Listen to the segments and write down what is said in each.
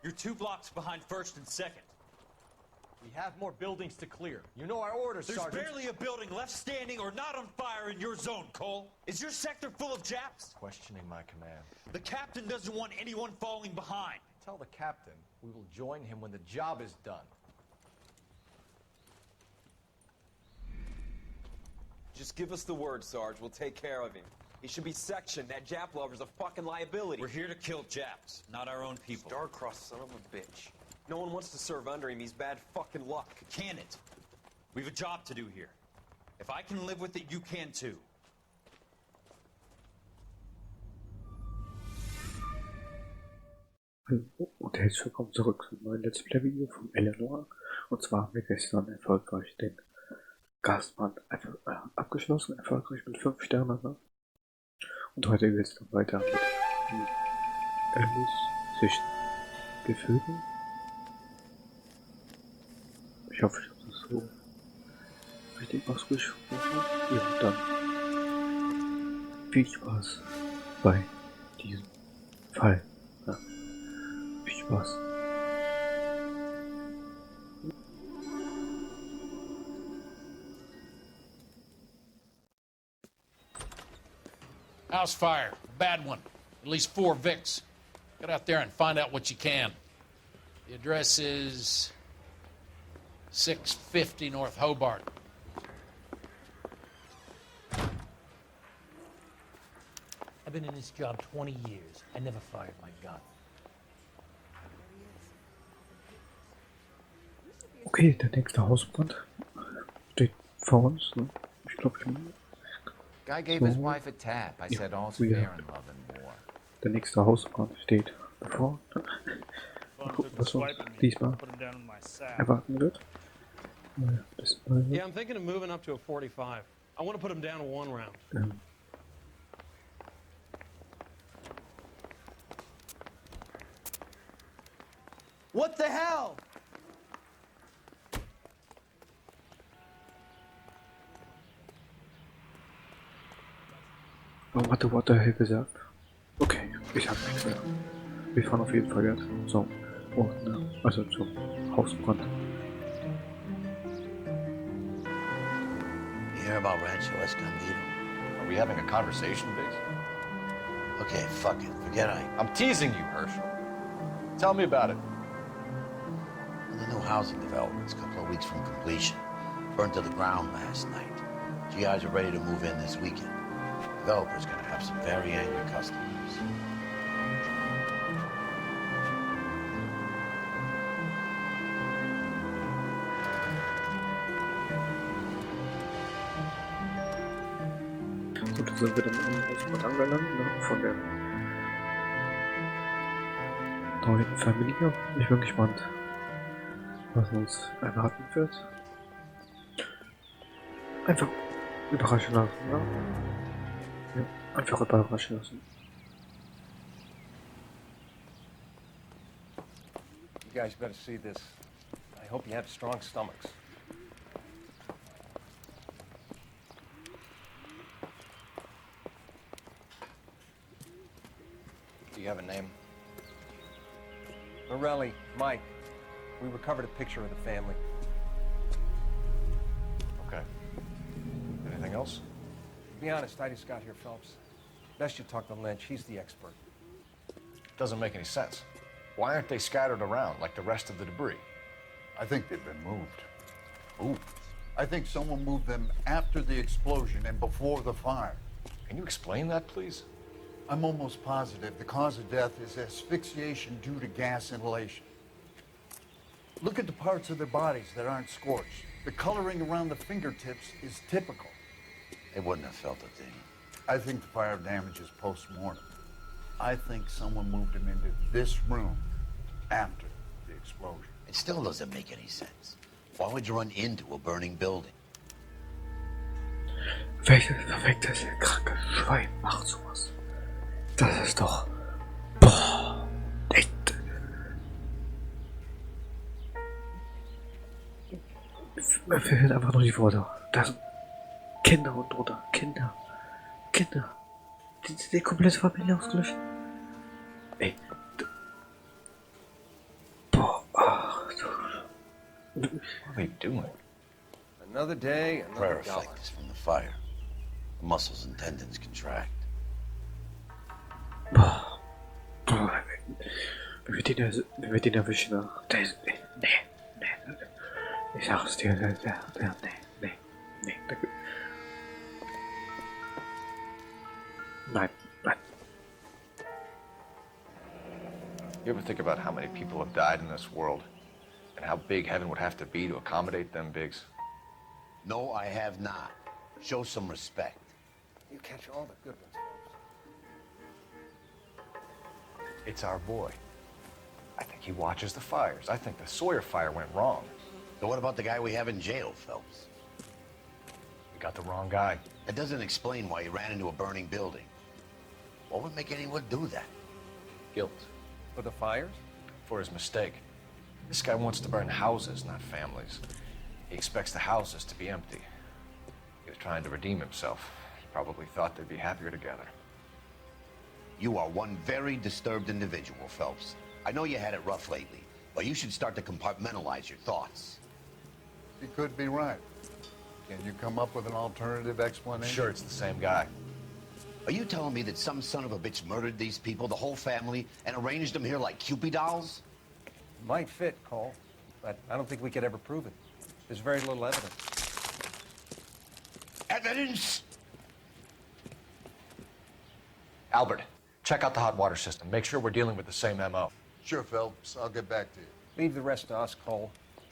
You're 2 blocks behind first and second. We have more buildings to clear. You know our orders, There's Sergeant. barely a building left standing or not on fire in your zone, Cole. Is your sector full of Japs? Questioning my command. The captain doesn't want anyone falling behind. Tell the captain we will join him when the job is done. Just give us the word, Sarge. We'll take care of him. He should be sectioned. That Jap lover's a fucking liability. We're here to kill Japs, not our own people. Star-crossed son of a bitch. No one wants to serve under him. He's bad fucking luck. Can it? We've a job to do here. If I can live with it, you can too. Und herzlich willkommen zurück zum neuen Let's Play Video von Noire. Und zwar haben wir gestern erfolgreich den Gastmann abgeschlossen, erfolgreich mit 5 Sternen. Ne? Und heute geht es dann weiter mit den Elysischen Gefilden. Ich hoffe, ich habe das so richtig ausgesprochen. Ja, und dann viel Spaß bei diesem Fall. Ja. Viel Spaß. House fire, a bad one. At least 4 Vicks. Get out there and find out what you can. The address is 650 North Hobart. I've been in this job 20 years. I never fired my gun. Okay, der nächste Hausbrand steht vor uns. Ne? Ich glaube, Guy gave his wife a tap. I said all's fair in love and war. der nächste Hausbrand steht bevor. Mal gucken, was uns diesmal erwarten wird. Yeah, I'm thinking of moving up to a 45. I want to put him down to 1 round. What the hell? Warum hat der Waterhill gesagt? Okay, ich hab nichts mehr. Wir fahren auf jeden Fall jetzt zum Ort, ne? Also zum Hausbrand. You hear about Rancho Escondido? Are we having a conversation, Biggs? Okay, fuck it. Forget I'm teasing you, Herschel. Tell me about it. The new housing development's a couple of weeks from completion. Burned to the ground last night. GIs are ready to move in this weekend. Developer's gonna have some very angry customers. Gut, da sind wir dann im Hausbrand angelangt, ne? Von der neuen Familie. Ich bin gespannt, was uns erwarten wird. Einfach überraschen lassen, ne? Ja, einfach überraschen lassen. You guys better see this. I hope you have strong stomachs. Do you have a name? Morelli, Mike. We recovered a picture of the family. Okay. Anything else? To be honest, I just got here, Phelps. Best you talk to Lynch. He's the expert. Doesn't make any sense. Why aren't they scattered around like the rest of the debris? I think they've been moved. Ooh. I think someone moved them after the explosion and before the fire. Can you explain that, please? I'm almost positive the cause of death is asphyxiation due to gas inhalation. Look at the parts of their bodies that aren't scorched. The coloring around the fingertips is typical. They wouldn't have felt a thing. I think the fire damage is post-mortem. I think someone moved him into this room after the explosion. It still doesn't make any sense. Why would you run into a burning building? Welches verficktes kranke Schwein macht sowas? Das ist doch... Boah, echt. Mir fehlen einfach nur die Worte. Da sind Kinder und drunter. Kinder. Die komplette Familie ausgelöscht. Ey. What are we doing? Another day, Prayer another dollar. effect is from the fire. The muscles and tendons contract. Boah. Oh, wenn wir den erwischen, ne? Nee. Ich sag's dir, nee. Nein. You ever think about how many people have died in this world? And how big heaven would have to be to accommodate them bigs? No, I have not. Show some respect. You catch all the good ones, folks. It's our boy. I think he watches the fires. I think the Sawyer fire went wrong. So what about the guy we have in jail, Phelps? We got the wrong guy. That doesn't explain why he ran into a burning building. What would make anyone do that? Guilt. For the fires? For his mistake. This guy wants to burn houses, not families. He expects the houses to be empty. He was trying to redeem himself. He probably thought they'd be happier together. You are one very disturbed individual, Phelps. I know you had it rough lately, but you should start to compartmentalize your thoughts. He could be right. Can you come up with an alternative I'm explanation? sure it's the same guy. Are you telling me that some son of a bitch murdered these people, the whole family, and arranged them here like Cupid dolls? Might fit, Cole, but I don't think we could ever prove it. There's very little evidence. Evidence? Albert, check out the hot water system. Make sure we're dealing with the same MO. Sure, Phelps. I'll get back to you. Leave the rest to us, Cole.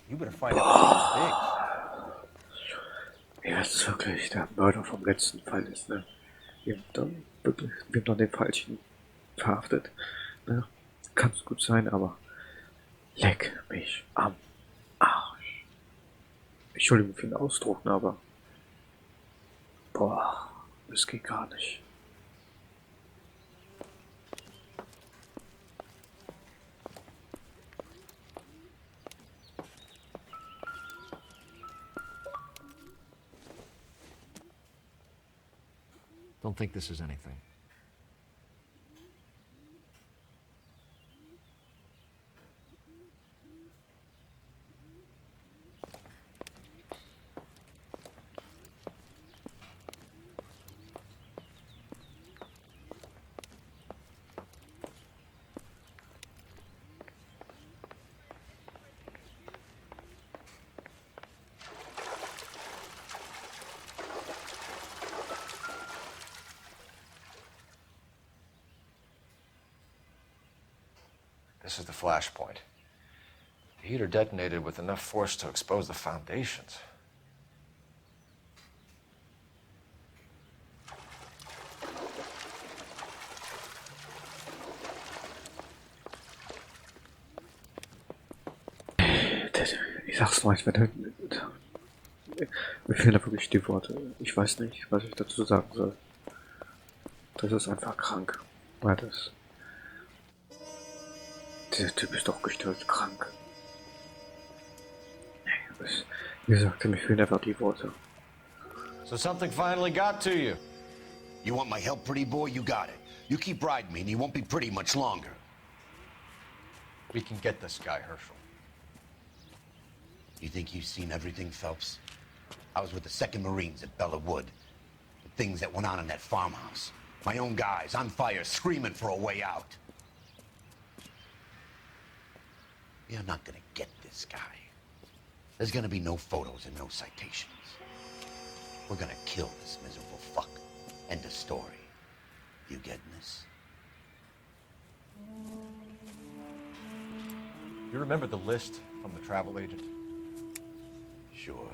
You better find out what's big. Wenn das wirklich der Mörder vom letzten Fall ist, ne? Wir haben dann den Falschen verhaftet. Ne? Kann es gut sein, aber leck mich am Arsch. Entschuldigung für den Ausdruck, ne, aber boah, das geht gar nicht. Don't think this is anything. This is the flashpoint. The heater detonated with enough force to expose the foundations. Ich sag's mal, mir fehlen da wirklich die Worte. Ich weiß nicht, was ich dazu sagen soll. Das ist einfach krank. Weil das... Dieser Typ ist doch gestört krank. Wie gesagt, mir fehlen einfach die Worte. So something finally got to you. You want my help, pretty boy? You got it. You keep riding me and you won't be pretty much longer. We can get this guy, Herschel. You think you've seen everything, Phelps? I was with the 2nd Marines at Bella Wood. The things that went on in that farmhouse. My own guys on fire, screaming for a way out. You're not gonna get this guy. There's gonna be no photos and no citations. We're gonna kill this miserable fuck. End of story. You getting this? You remember the list from the travel agent? Sure.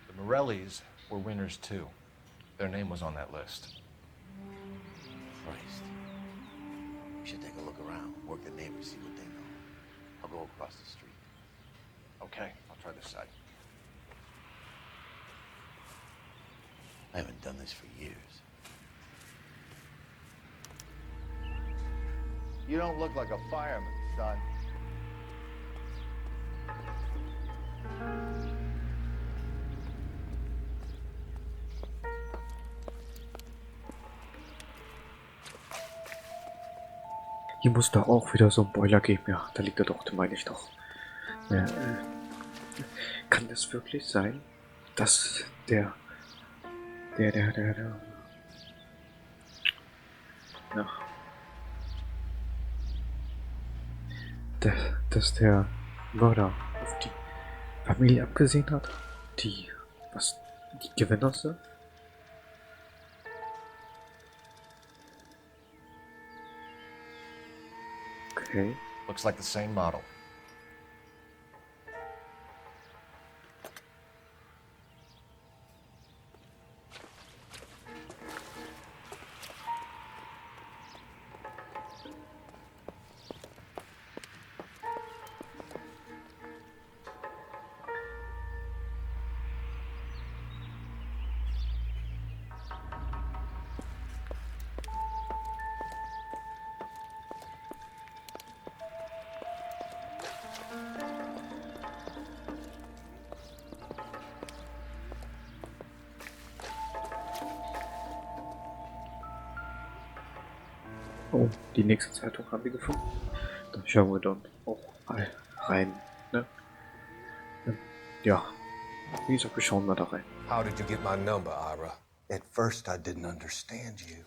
The Morellis were winners too. Their name was on that list. Christ. We should take a look around, work the neighbors, see what they know. I'll go across the street. Okay, I'll try this side. I haven't done this for years. You don't look like a fireman, son. Hier muss doch auch wieder so ein Boiler geben. Ja, da liegt er doch, den meine ich doch. Ja, Kann es wirklich sein, dass der ja, dass der Mörder auf die Familie abgesehen hat, die, was, die Gewinner sind? Okay. Looks like the same model. Oh, die nächste Zeitung haben wir gefunden. Dann schauen wir dann auch mal rein. Ne? Ja, wie gesagt, wir schauen mal da rein. How did you get my number, Ira? At first, I didn't understand you,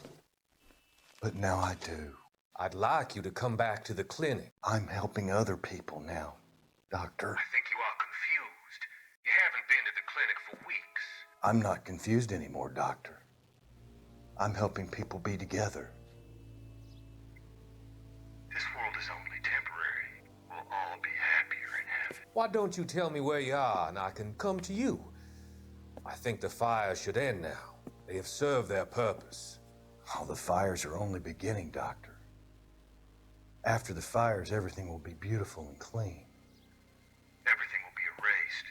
but now I do. I'd like you to come back to the clinic. I'm helping other people now, Doctor. I think you are confused. You haven't been to the clinic for weeks. I'm not confused anymore, Doctor. I'm helping people be together. This world is only temporary. We'll all be happier in heaven. Why don't you tell me where you are and I can come to you? I think the fires should end now. They have served their purpose. Oh, the fires are only beginning, Doctor. After the fires, everything will be beautiful and clean. Everything will be erased.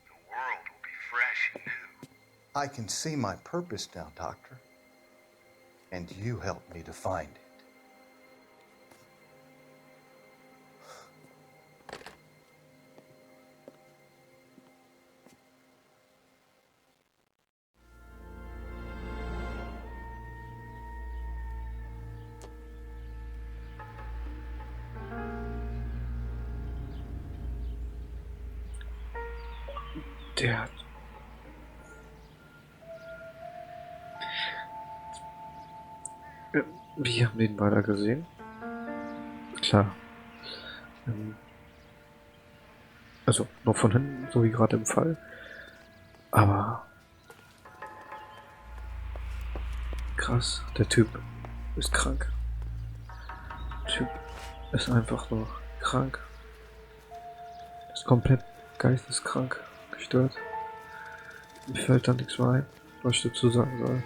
The world will be fresh and new. I can see my purpose now, Doctor. And you helped me to find it. Der hat. Wir haben den weiter gesehen. Klar. Also nur von hinten, so wie gerade im Fall. Aber krass, der Typ ist krank. Der Typ ist einfach nur krank. Ist komplett geisteskrank, gestört. Mir fällt da nichts mehr ein, was ich dazu sagen soll.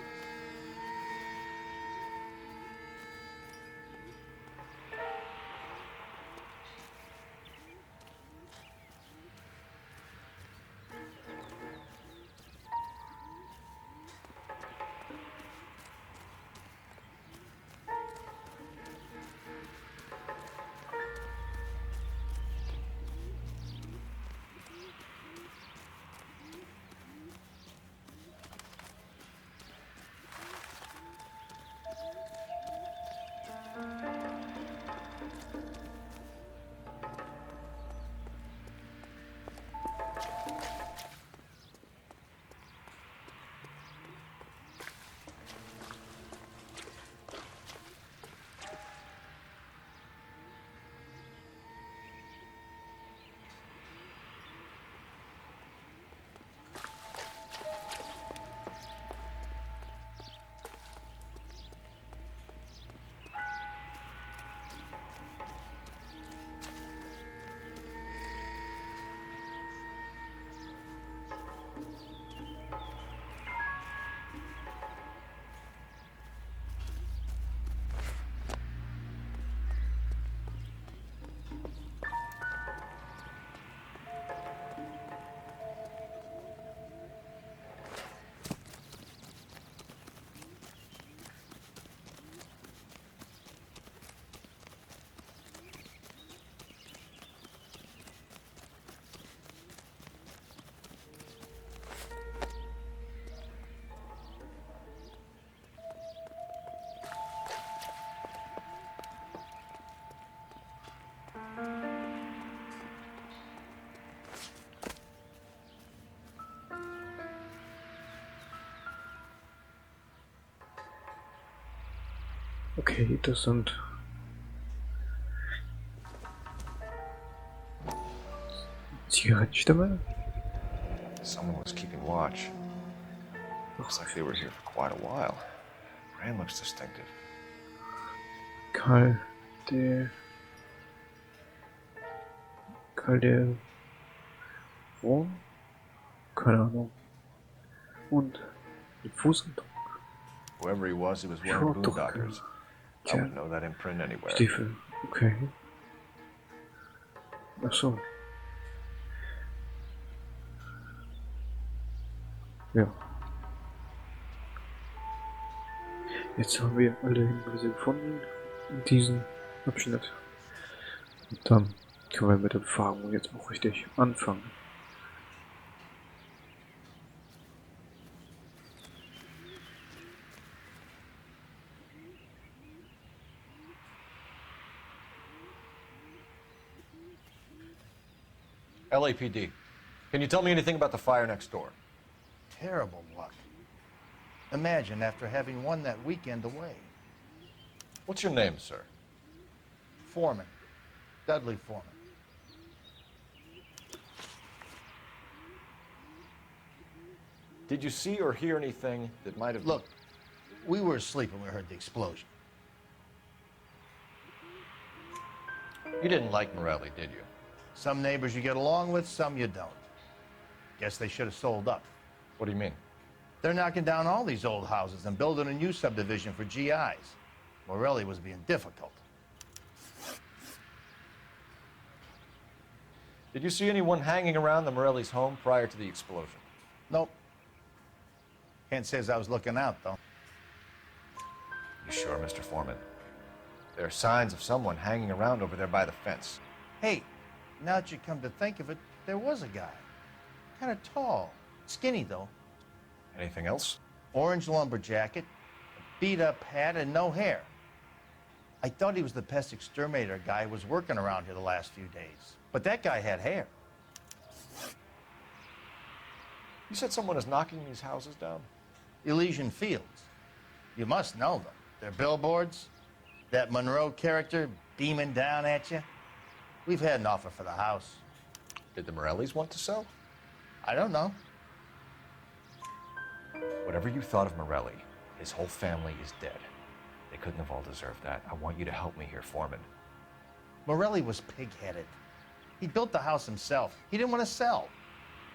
Okay, das sind Zigarettenstämme. Someone was keeping watch. Looks like they were here for quite a while. Brand looks distinctive. Karl der Wurm? Keine Ahnung. Und ein Fußabdruck. Whoever he was wearing boondockers. I would know that imprint anywhere. Stiefel, okay. Ach so. Ja. Jetzt haben wir alle Hinweise gefunden in diesem Abschnitt. Und dann können wir mit der Befragung jetzt auch richtig anfangen. LAPD. Can you tell me anything about the fire next door? Terrible luck. Imagine after having won that weekend away. What's your name, sir? Foreman. Dudley Foreman. Did you see or hear anything that might have... Look, we were asleep when we heard the explosion. You didn't like Morelli, did you? Some neighbors you get along with, some you don't. Guess they should have sold up. What do you mean? They're knocking down all these old houses and building a new subdivision for GIs. Morelli was being difficult. Did you see anyone hanging around the Morelli's home prior to the explosion? Nope. Can't say as I was looking out, though. You sure, Mr. Foreman? There are signs of someone hanging around over there by the fence. Hey, now that you come to think of it, there was a guy. Kind of tall. Skinny, though. Anything else? Orange lumber jacket, a beat-up hat, and no hair. I thought he was the pest exterminator guy who was working around here the last few days. But that guy had hair. You said someone is knocking these houses down? Elysian Fields. You must know them. They're billboards. That Monroe character beaming down at you. We've had an offer for the house. Did the Morellis want to sell? I don't know. Whatever you thought of Morelli, his whole family is dead. They couldn't have all deserved that. I want you to help me here, Foreman. Morelli was pig-headed. He built the house himself. He didn't want to sell.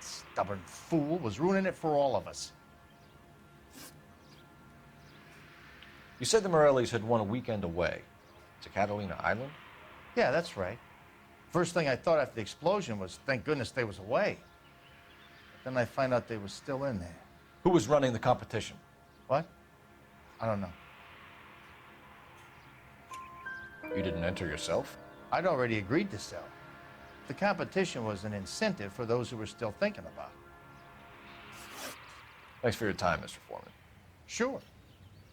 Stubborn fool was ruining it for all of us. You said the Morellis had won a weekend away to Catalina Island? Yeah, that's right. First thing I thought after the explosion was, thank goodness they was away. But then I find out they was still in there. Who was running the competition? What? I don't know. You didn't enter yourself? I'd already agreed to sell. The competition was an incentive for those who were still thinking about it. Thanks for your time, Mr. Foreman. Sure.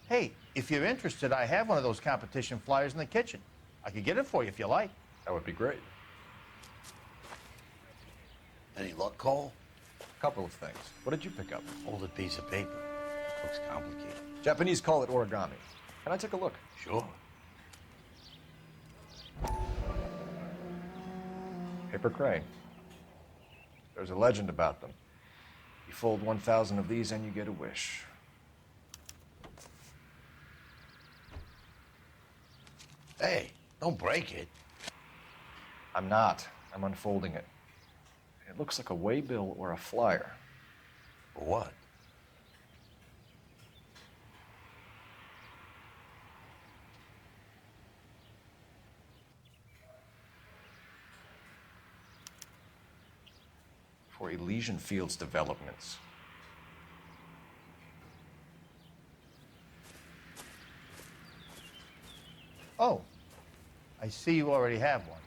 Hey, if you're interested, I have one of those competition flyers in the kitchen. I could get it for you if you like. That would be great. Any luck, Cole? A couple of things. What did you pick up? Folded piece of paper. Looks complicated. Japanese call it origami. Can I take a look? Sure. Paper crane. There's a legend about them. You fold 1,000 of these and you get a wish. Hey, don't break it. I'm not. I'm unfolding it. It looks like a waybill or a flyer. For what? For Elysian Fields developments. Oh, I see you already have one.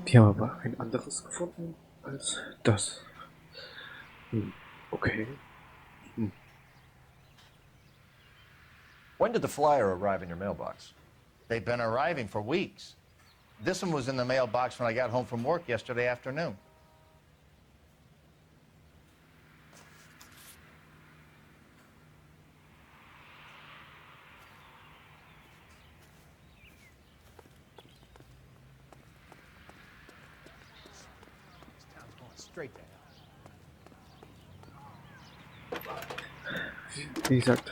Die haben aber ein anderes gefunden als das. Okay. When did the flyer arrive in your mailbox? They've been arriving for weeks. This one was in the mailbox when I got home from work yesterday afternoon. straight there. Wie gesagt,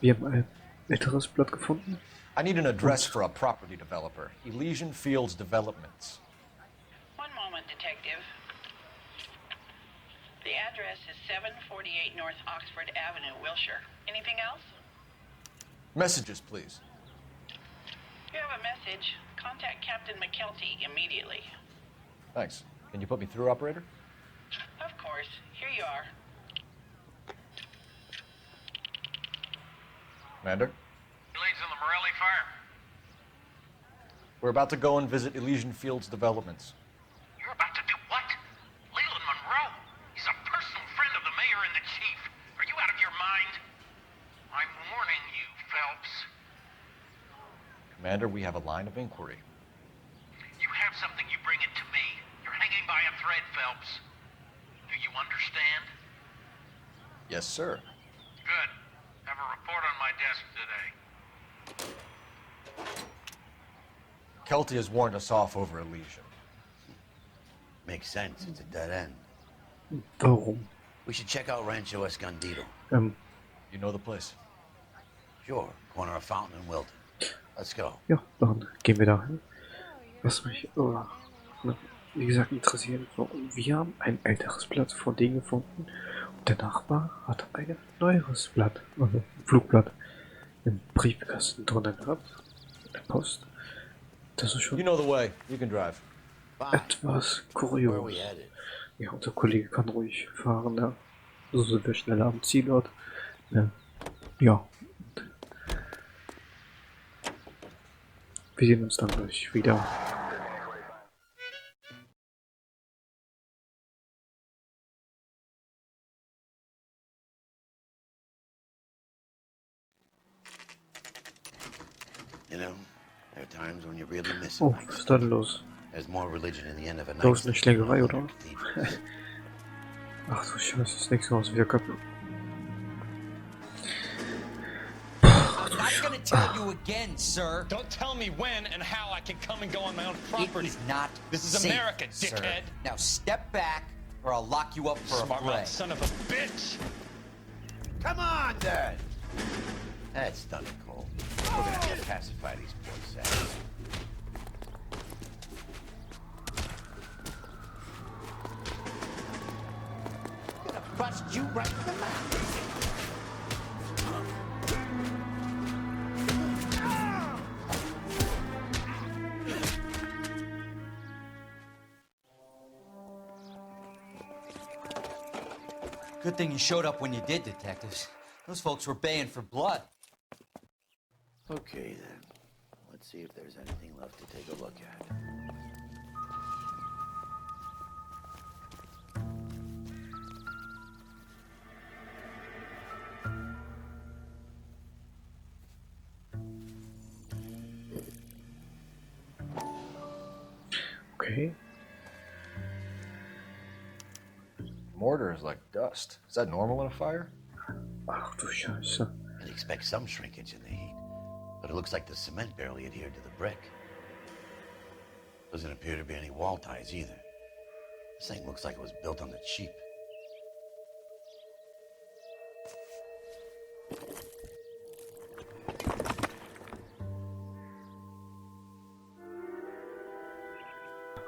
wir haben ein älteres Blatt gefunden. I need an address for a property developer. Elysian Fields Developments. One moment, Detective. The address is 748 North Oxford Avenue, Wilshire. Anything else? Messages, please. You have a message. Contact Captain McKelty immediately. Thanks. Can you put me through, operator? Of course. Here you are. Commander? Leads on the Morelli fire. We're about to go and visit Elysian Fields Developments. You're about to do what? Leland Monroe. He's a personal friend of the mayor and the chief. Are you out of your mind? I'm warning you, Phelps. Commander, we have a line of inquiry. You have something, you bring it to me. You're hanging by a thread, Phelps. Do you understand? Yes, sir. Good. Have a report on my desk today. Kelty has warned us off over Elysian. Makes sense. It's a dead end. Warum? We should check out Rancho Escondido. You know the place? Sure. Corner of Fountain and Wilton. Let's go. Ja, dann gehen wir dahin. Was mich, wie gesagt, interessiert, so, wir haben ein älteres Blatt von denen gefunden und der Nachbar hat ein neueres Blatt, also ein Flugblatt, im Briefkasten drinnen gehabt, in der Post. Das ist schon You know the way. You can drive. etwas kurios. Ja, unser Kollege kann ruhig fahren, ja. So sind wir schneller am Zielort. Ja. Wir sehen uns dann gleich wieder. You know, there are times when you really miss it. Oh, was ist da denn los? There's more religion in the end of a night. Da ist eine Schlägerei, oder? Ach du Scheiße, das nächste Mal ist wieder kaputt. I'm not gonna tell you again, sir. Don't tell me when and how I can come and go on my own property. It is not This is safe, America, dickhead. Sir. Now step back, or I'll lock you up for Smart a fray. mouth son of a bitch. Come on, Dad! That's done it, Cole. We're gonna have to pacify these poor saps. I'm gonna bust you right in the mouth. Good thing you showed up when you did, detectives. Those folks were baying for blood. Okay, then. Let's see if there's anything left to take a look at. Okay. Mortar is like dust. Is that normal in a fire? Ach du Scheiße. I'd expect some shrinkage in the heat, but it looks like the cement barely adhered to the brick. Doesn't appear to be any wall ties either. This thing looks like it was built on the cheap.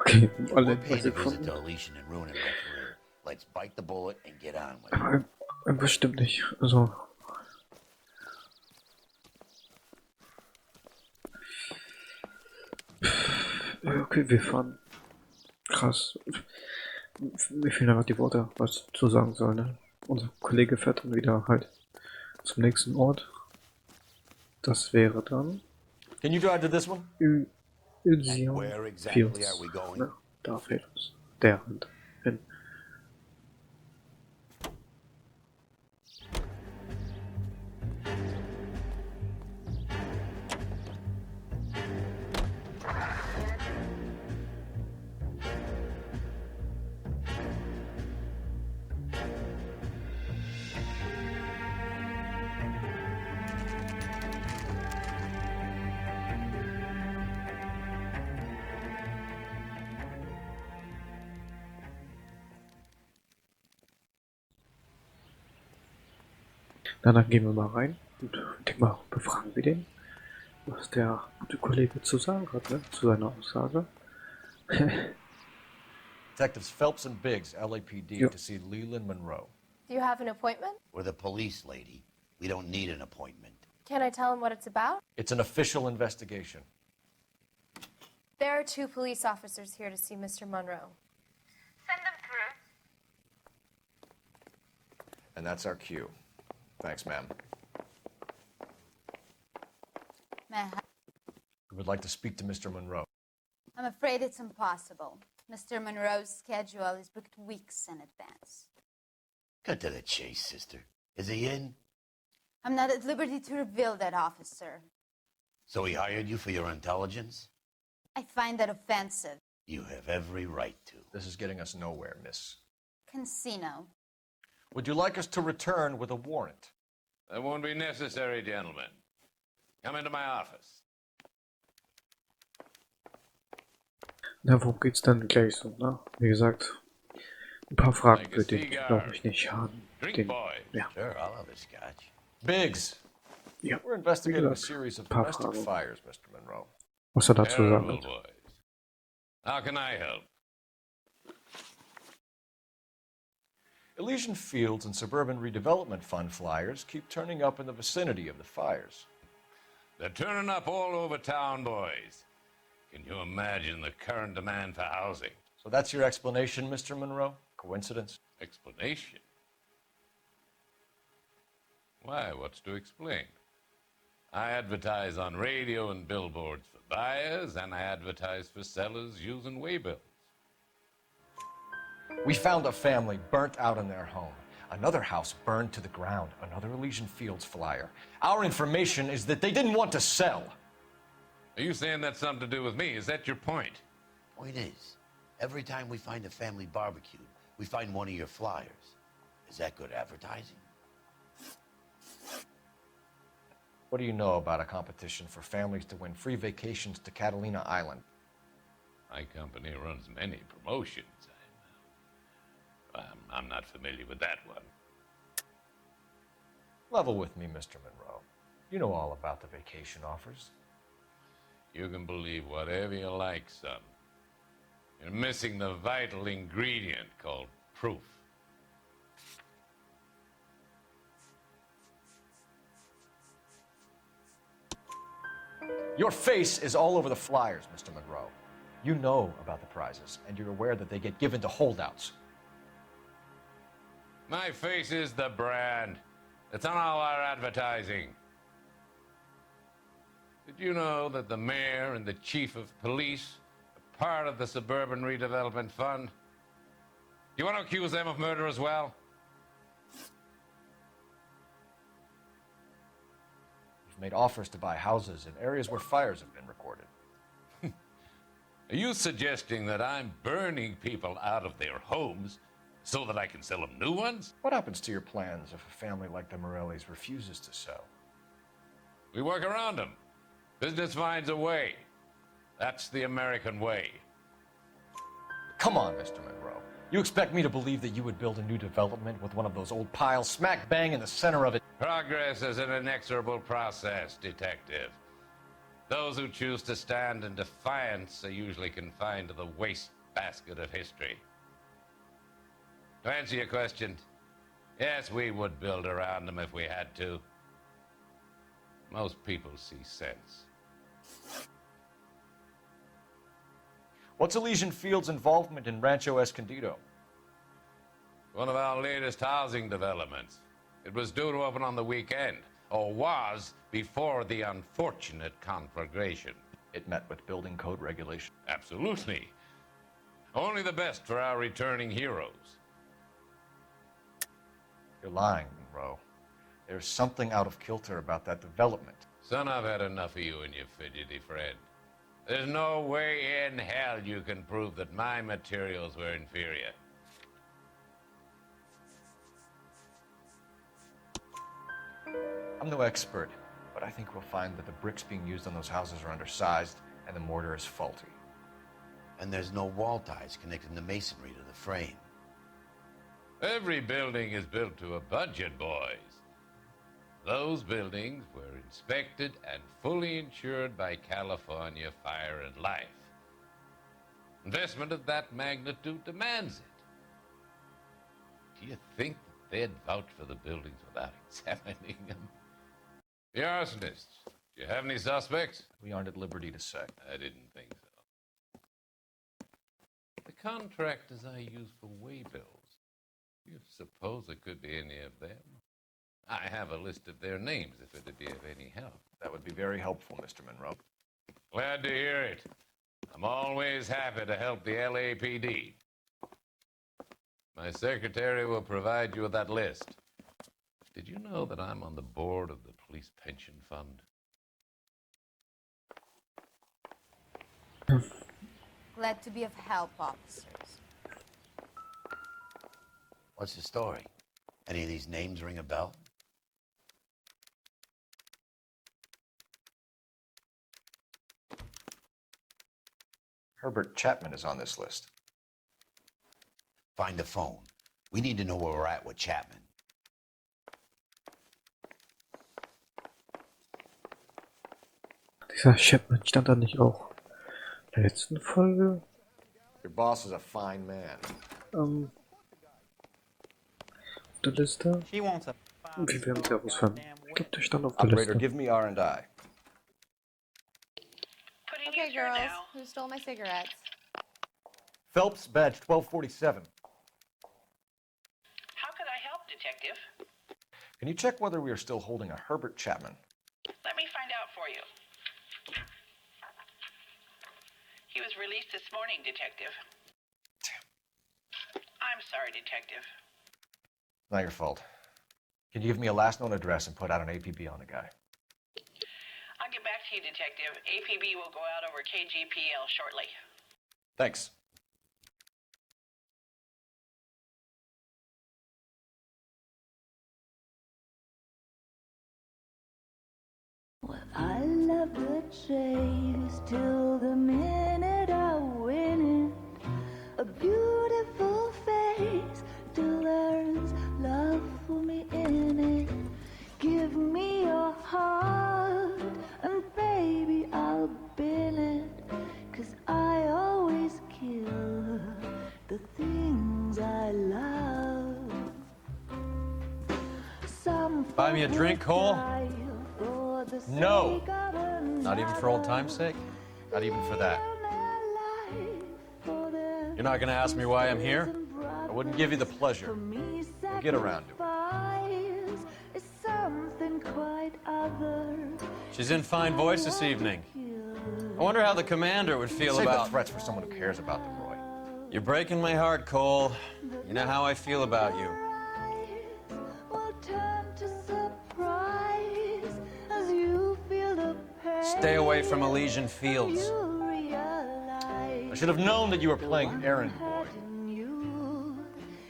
Okay, alle We're paying a Hinweise visit gefunden. to Elysischen and ruining my career. Let's bite the bullet and get on with it. Aber bestimmt nicht. Also. Okay, wir fahren. Krass. Mir fehlen einfach die Worte, was zu sagen soll, ne? Unser Kollege fährt dann wieder halt zum nächsten Ort. Das wäre dann. Can you drive to this one? Elysian Where exactly Fields. are we going? Ne? Da fehlt uns der Hand hin. Na, dann gehen wir mal rein und denke mal, befragen wir den, was der gute Kollege zu sagen hat, ne? Zu seiner Aussage. Detectives Phelps and Biggs, LAPD, to see Leland Monroe. Do you have an appointment? We're the police, lady. We don't need an appointment. Can I tell him what it's about? It's an official investigation. There are 2 police officers here to see Mr. Monroe. Send them through. And that's our cue. Thanks, ma'am. We would like to speak to Mr. Monroe. I'm afraid it's impossible. Mr. Monroe's schedule is booked weeks in advance. Cut to the chase, sister. Is he in? I'm not at liberty to reveal that, officer. So he hired you for your intelligence? I find that offensive. You have every right to. This is getting us nowhere, miss. Casino. Would you like us to return with a warrant? That won't be necessary, gentlemen. Come into my office. Na, worum geht's dann gleich so, ne? Wie gesagt, ein paar Fragen würde ich, glaube ich, nicht haben. Ja. Sure, I'll have a scotch. Biggs. Ja. We're investigating a gesagt, series of ein paar domestic Fragen, fires, Mr. Monroe. was dazu sagen Terrible wird. boys. How can I help? Elysian Fields and Suburban Redevelopment Fund flyers keep turning up in the vicinity of the fires. They're turning up all over town, boys. Can you imagine the current demand for housing? So that's your explanation, Mr. Monroe? Coincidence? Explanation? Why, what's to explain? I advertise on radio and billboards for buyers, and I advertise for sellers using waybills. We found a family burnt out in their home. Another house burned to the ground. Another Elysian Fields flyer. Our information is that they didn't want to sell. Are you saying that's something to do with me? Is that your point? Point is, every time we find a family barbecue, we find one of your flyers. Is that good advertising? What do you know about a competition for families to win free vacations to Catalina Island? My company runs many promotions. I'm not familiar with that one. Level with me, Mr. Monroe. You know all about the vacation offers. You can believe whatever you like, son. You're missing the vital ingredient called proof. Your face is all over the flyers, Mr. Monroe. You know about the prizes, and you're aware that they get given to holdouts. My face is the brand. It's on all our advertising. Did you know that the mayor and the chief of police are part of the Suburban Redevelopment Fund? Do you want to accuse them of murder as well? You've made offers to buy houses in areas where fires have been recorded. Are you suggesting that I'm burning people out of their homes so that I can sell them new ones? What happens to your plans if a family like the Morellis refuses to sell? We work around them. Business finds a way. That's the American way. Come on, Mr. Monroe. You expect me to believe that you would build a new development with one of those old piles smack bang in the center of it? Progress is an inexorable process, Detective. Those who choose to stand in defiance are usually confined to the wastebasket of history. To answer your question, yes, we would build around them if we had to. Most people see sense. What's Elysian Fields' involvement in Rancho Escondido? One of our latest housing developments. It was due to open on the weekend, or was before the unfortunate conflagration. It met with building code regulation. Absolutely. Only the best for our returning heroes. You're lying, Monroe. There's something out of kilter about that development. Son, I've had enough of you and your fidgety friend. There's no way in hell you can prove that my materials were inferior. I'm no expert, but I think we'll find that the bricks being used on those houses are undersized and the mortar is faulty. And there's no wall ties connecting the masonry to the frame. Every building is built to a budget, boys. Those buildings were inspected and fully insured by California Fire and Life. Investment of that magnitude demands it. Do you think that they'd vouch for the buildings without examining them? The arsonists, do you have any suspects? We aren't at liberty to say. I didn't think so. The contractors I use for waybills, do you suppose it could be any of them? I have a list of their names if it'd be of any help. That would be very helpful, Mr. Monroe. Glad to hear it. I'm always happy to help the LAPD. My secretary will provide you with that list. Did you know that I'm on the board of the police pension fund? Glad to be of help, officers. What's the story? Any of these names ring a bell? Herbert Chapman is on this list. Find the phone. We need to know where we're at with Chapman. Dieser Chapman stand da nicht auch in der letzten Folge? Your boss is a fine man. Auf der Liste? Wie werden sie herausfinden? Ich glaube, der stand auf der Operator, Liste. give me R&I. Okay, girls, who stole my cigarettes? Phelps, badge 1247. How could I help, Detective? Can you check whether we are still holding a Herbert Chapman? Let me find out for you. He was released this morning, Detective. I'm sorry, Detective. Not your fault. Can you give me a last known address and put out an APB on the guy? I'll get back to you, Detective. APB will go out over KGPL shortly. Thanks. I love the chase till the minute I win it. A beautiful face till there's love for me in it. Give me your heart and baby I'll bin it. 'Cause I always kill the things I love. Some Buy me a drink, Cole? for the No. sake of Not even for old time's sake? Not even for that. You're not gonna ask me why I'm here? I wouldn't give you the pleasure. We'll get around to it. Is something quite other. She's in fine voice this evening. I wonder how the commander would feel Save about... the threats for someone who cares about them, Roy. You're breaking my heart, Cole. You know how I feel about you. Will turn to surprise as you feel the pain. Stay away from Elysian Fields. You realize I should have known that you were playing errand boy.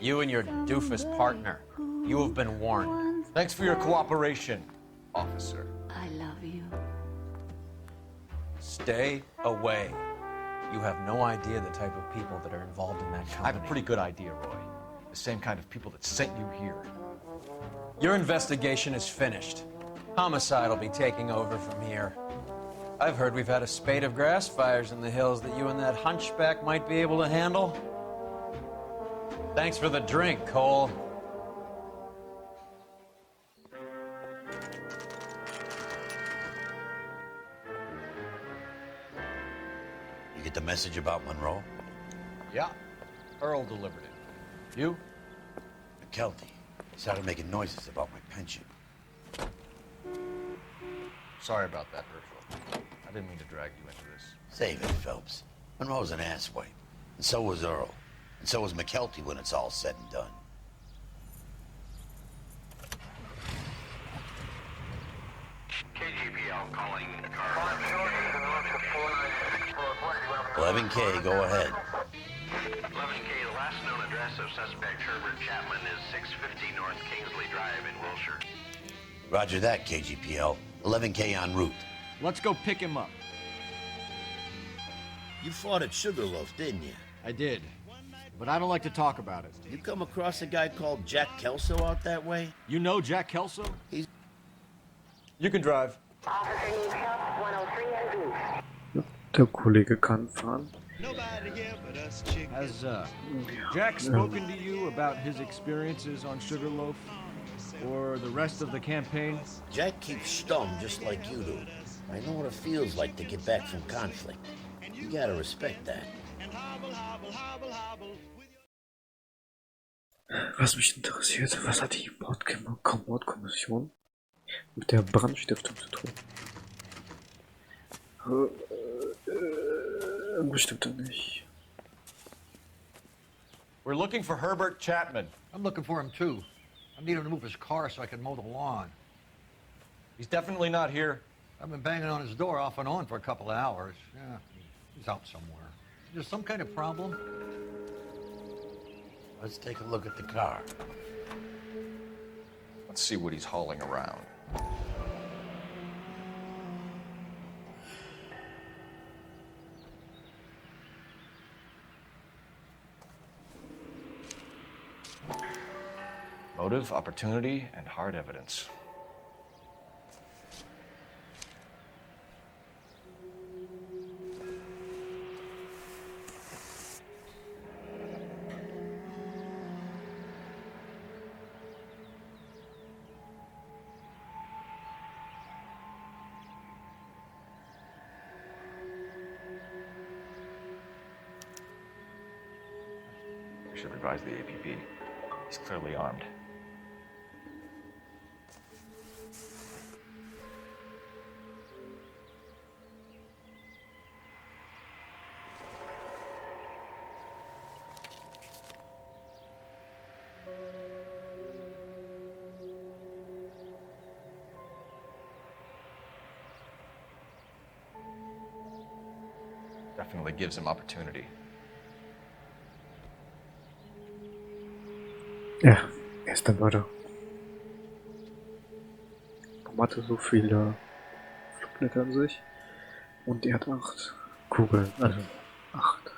You and your doofus partner. You have been warned. Thanks for your cooperation, officer. I love you. Stay away. You have no idea the type of people that are involved in that company. I have a pretty good idea, Roy. The same kind of people that sent you here. Your investigation is finished. Homicide will be taking over from here. I've heard we've had a spate of grass fires in the hills that you and that hunchback might be able to handle. Thanks for the drink, Cole. You get the message about Monroe? Yeah. Earl delivered it. You? McKelty. He started making noises about my pension. Sorry about that, Herschel. I didn't mean to drag you into this. Save it, Phelps. Monroe's an asswipe. And so was Earl. And so was McKelty when it's all said and done. KGPL calling car 11K, go ahead. 11K, the last known address of suspect Herbert Chapman is 650 North Kingsley Drive in Wilshire. Roger that, KGPL. 11K en route. Let's go pick him up. You fought at Sugarloaf, didn't you? I did. But I don't like to talk about it. You come across a guy called Jack Kelso out that way? You know Jack Kelso? You can drive. Officer needs help, 103 and boost. Ja, der Kollege kann fahren. Has Jack spoken to you about his experiences on Sugarloaf? Or the rest of the campaign? Jack keeps stum just like you do. I know what it feels like to get back from conflict. You gotta respect that. Was mich interessiert, was hat die Mordkommission mit der Brandstiftung zu tun? Bestimmt nicht. We're looking for Herbert Chapman. I'm looking for him too. I need him to move his car so I can mow the lawn. He's definitely not here. I've been banging on his door off and on for a couple of hours. Yeah, he's out somewhere. Is there some kind of problem? Let's take a look at the car. Let's see what he's hauling around. Motive, opportunity, and hard evidence. We should advise the APB. He's clearly armed. Definitely gives him opportunity. Ja, er ist der Mörder. Warum hat er so viele Flugblätter an sich? Und er hat 8 Kugeln, also 8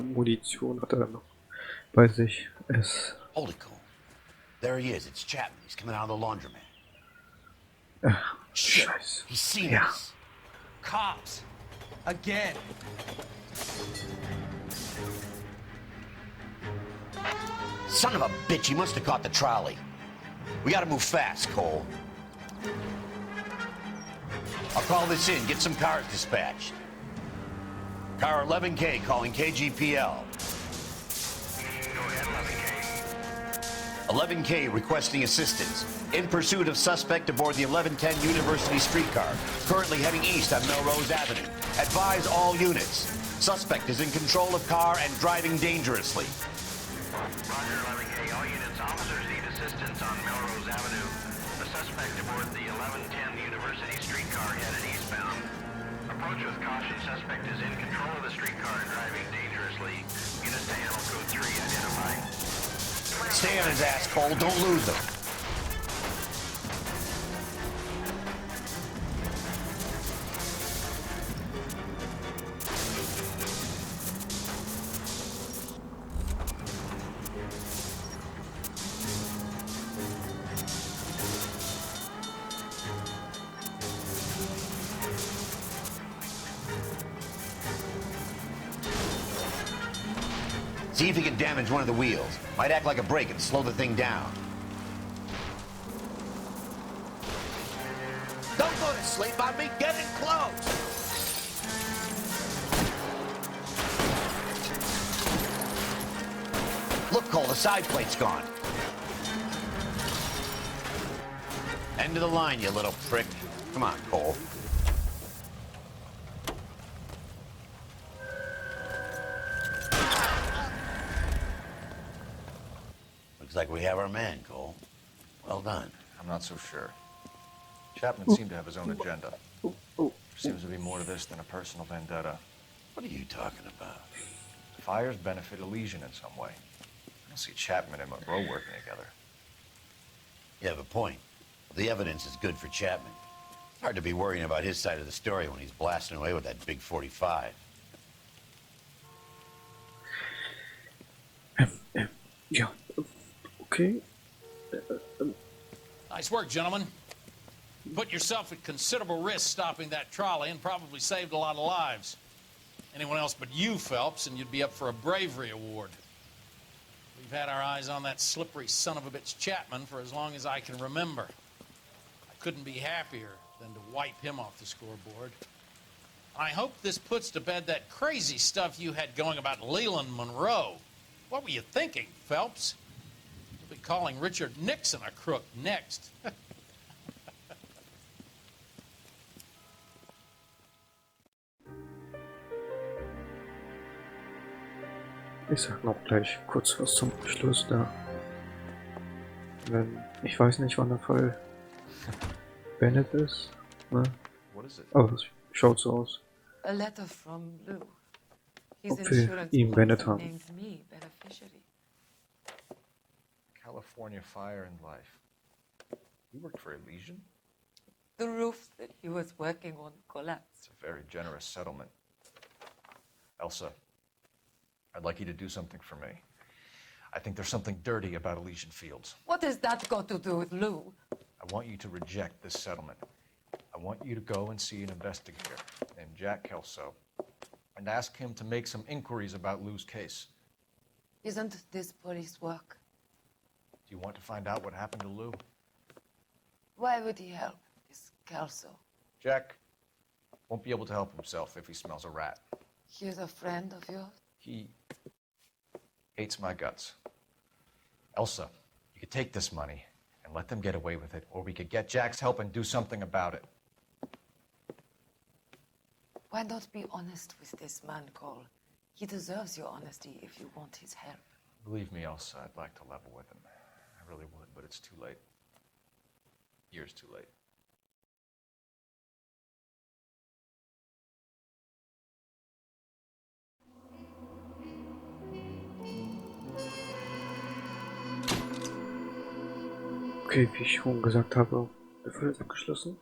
Munition hat er noch bei sich. Hold it, Cole. There he is. It's Chapman. He's coming out of the laundromat. Shit. Scheiße. He's seen Ja. us. Cops. Again. Son of a bitch, he must have caught the trolley. We gotta move fast, Cole. I'll call this in, get some cars dispatched. Car 11K calling KGPL. 11K requesting assistance. In pursuit of suspect aboard the 1110 University streetcar, currently heading east on Melrose Avenue. Advise all units. Suspect is in control of car and driving dangerously. Roger, 11K. All units, officers need assistance on Melrose Avenue. The suspect aboard the 1110 University streetcar headed eastbound. Approach with caution. Suspect is in control of the streetcar and driving dangerously. Units to animal code 3 identified. Stay on his ass, Cole. Don't lose him. See if he can damage one of the wheels. Might act like a brake and slow the thing down. Don't go to sleep on me. Get in close. Look, Cole, the side plate's gone. End of the line, you little prick. Come on, Cole. Looks like we have our man, Cole. Well done. I'm not so sure. Chapman seemed to have his own agenda. There seems to be more to this than a personal vendetta. What are you talking about? Fires benefit Elysischen in some way. I don't see Chapman and Monroe working together. You have a point. The evidence is good for Chapman. It's hard to be worrying about his side of the story when he's blasting away with that big 45. Ja, okay. Nice work, gentlemen. put yourself at considerable risk stopping that trolley and probably saved a lot of lives. Anyone else but you, Phelps, and you'd be up for a bravery award. We've had our eyes on that slippery son of a bitch Chapman for as long as I can remember. I couldn't be happier than to wipe him off the scoreboard. I hope this puts to bed that crazy stuff you had going about Leland Monroe. What were you thinking, Phelps? You'll be calling Richard Nixon a crook next. Ich sag noch gleich kurz was zum Schluss da. Ich weiß nicht, wann der Fall beendet ist. Ne? Aber es schaut so aus. A letter from Lou. His Ob wir insurance ihn beendet policy haben. named me beneficiary. California Fire and Life. You worked for Elysischen? The roof that he was working on collapsed. It's a very generous settlement. Elsa, I'd like you to do something for me. I think there's something dirty about Elysian Fields. What has that got to do with Lou? I want you to reject this settlement. I want you to go and see an investigator named Jack Kelso and ask him to make some inquiries about Lou's case. Isn't this police work? Do you want to find out what happened to Lou? Why would he help this Kelso? Jack won't be able to help himself if he smells a rat. He's a friend of yours? He hates my guts. Elsa, you could take this money and let them get away with it, or we could get Jack's help and do something about it. Why not be honest with this man, Cole? He deserves your honesty if you want his help. Believe me, Elsa, I'd like to level with him. I really would, but it's too late. Years too late. Okay, wie ich schon gesagt habe, der Fall ist abgeschlossen.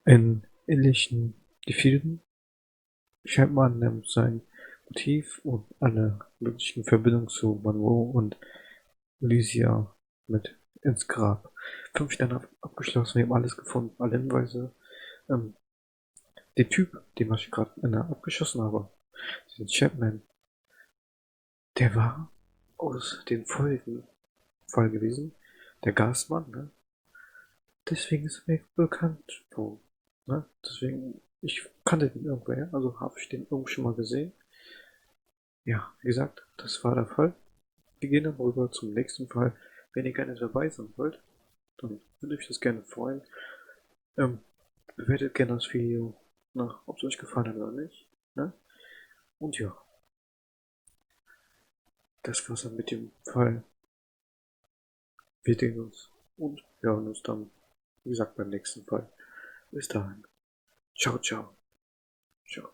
In ähnlichen Gefilden scheint man sein Motiv und eine mögliche Verbindung zu Monroe und Lysia mit ins Grab. 5 Sterne abgeschlossen, wir haben alles gefunden, alle Hinweise. Der Typ, den ich gerade abgeschossen habe, diesen Chapman, der war aus den Folgen Fall gewesen, der Gasmann, ne? Deswegen ist er mir bekannt, so, ne? Deswegen, ich kannte den irgendwoher, also habe ich den irgendwo schon mal gesehen. Ja, wie gesagt, das war der Fall. Wir gehen dann rüber zum nächsten Fall. Wenn ihr gerne dabei sein wollt, dann würde ich das gerne freuen. Bewertet gerne das Video, ob es euch gefallen hat oder nicht, ne? Und ja, das war's dann mit dem Fall. Wir sehen uns und hören uns dann, wie gesagt, beim nächsten Fall. Bis dahin. Ciao, ciao. Ciao.